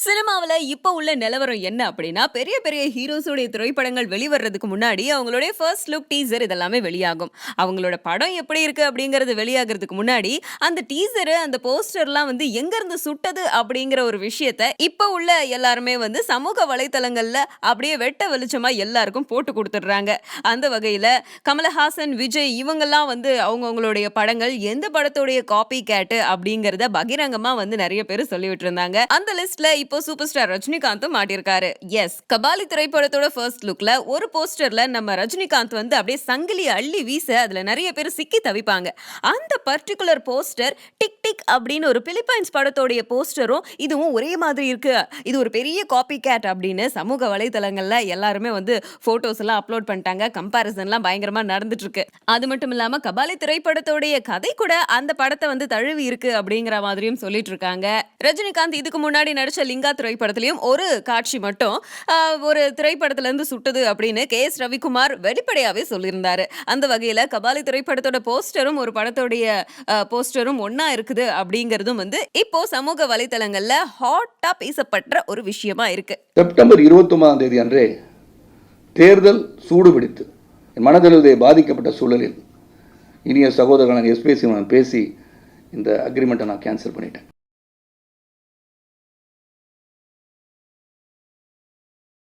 சினிமாவுல இப்ப உள்ள நிலவரம் என்ன அப்படின்னா, பெரிய பெரிய ஹீரோஸோடைய திரைப்படங்கள் வெளிவர்றதுக்கு முன்னாடி, அவங்களுடைய ஃபர்ஸ்ட் லுக் டீசர் இதெல்லாமே வெளியாகும். அவங்களோட படம் எப்படி இருக்கு அப்படிங்கிறது வெளியாகறதுக்கு முன்னாடி, அந்த டீசரு, அந்த போஸ்டர்லாம் வந்து எங்கருந்து சுட்டது அப்படிங்கிற ஒரு விஷயத்த, இப்ப உள்ள எல்லாருமே வந்து சமூக வலைத்தளங்கள்ல அப்படியே வெட்ட வெளிச்சமா எல்லாருக்கும் போட்டு குடுத்துடுறாங்க. அந்த வகையில கமலஹாசன், விஜய் இவங்கலாம் வந்து அவங்களுடைய படங்கள் எந்த படத்துடைய காப்பி கேட் அப்படிங்கிறத பகிரங்கமா வந்து நெறைய பேர் சொல்லிவிட்டு இருந்தாங்க. அந்த லிஸ்ட்ல இப்போ சூப்பர் ஸ்டார் ரஜினிகாந்தும் மாட்டியிருக்காரு. எஸ், கபாலி திரைப்படத்தோட ஃபர்ஸ்ட் லுக்ல ஒரு போஸ்டர்ல நம்ம ரஜினிகாந்த் வந்து அப்படியே சங்கிலி அள்ளி வீச அதுல நிறைய பேர் சிக்கி தவிப்பாங்க. அந்த பர்டிகுலர் போஸ்டர் டிக் டிக் அப்படின்னு ஒரு பிலிப்பைன்ஸ் படத்தோடைய போஸ்டரும் இதுவும் ஒரே மாதிரி இருக்கு, இது ஒரு பெரிய காப்பி கேட் அப்படின்னு சமூக வலைதளங்கள்ல எல்லாருமே வந்து போட்டோஸ் எல்லாம் அப்லோட் பண்ணிட்டாங்க. கம்பாரிசன்லாம் பயங்கரமா நடந்துட்டு இருக்கு. அது மட்டும் இல்லாம கபாலி திரைப்படத்தோடைய கதை கூட அந்த படத்தை வந்து தழுவி இருக்கு அப்படிங்கிற மாதிரியும் சொல்லிட்டு இருக்காங்க. ரஜினிகாந்த் இதுக்கு முன்னாடி நடிச்ச லிங்கா திரைப்படத்திலையும் ஒரு காட்சி மட்டும் ஒரு திரைப்படத்துல இருந்து சுட்டது அப்படின்னு கே.எஸ். ரவிக்குமார் வெளிப்படையாவே சொல்லியிருந்தாரு. அந்த வகையில கபாலி திரைப்படத்தோட போஸ்டரும் ஒரு படத்தோடைய போஸ்டரும் ஒன்னா இருக்குது அப்படிங்கிறதும் வந்து இப்போ சமூக வலைதளங்கள்ல ஹாட்டா பேசப்பட்ட ஒரு விஷயமா இருக்கு. செப்டம்பர் 29ஆம் தேதி அன்றே தேர்தல் சூடுபிடித்து என் மனதளவிலே பாதிக்கப்பட்ட சூழலில் இனிய சகோதரன் எஸ்பி சீமான் பேசி இந்த அக்ரிமெண்ட்டை நான் கேன்சல் பண்ணிட்டேன்.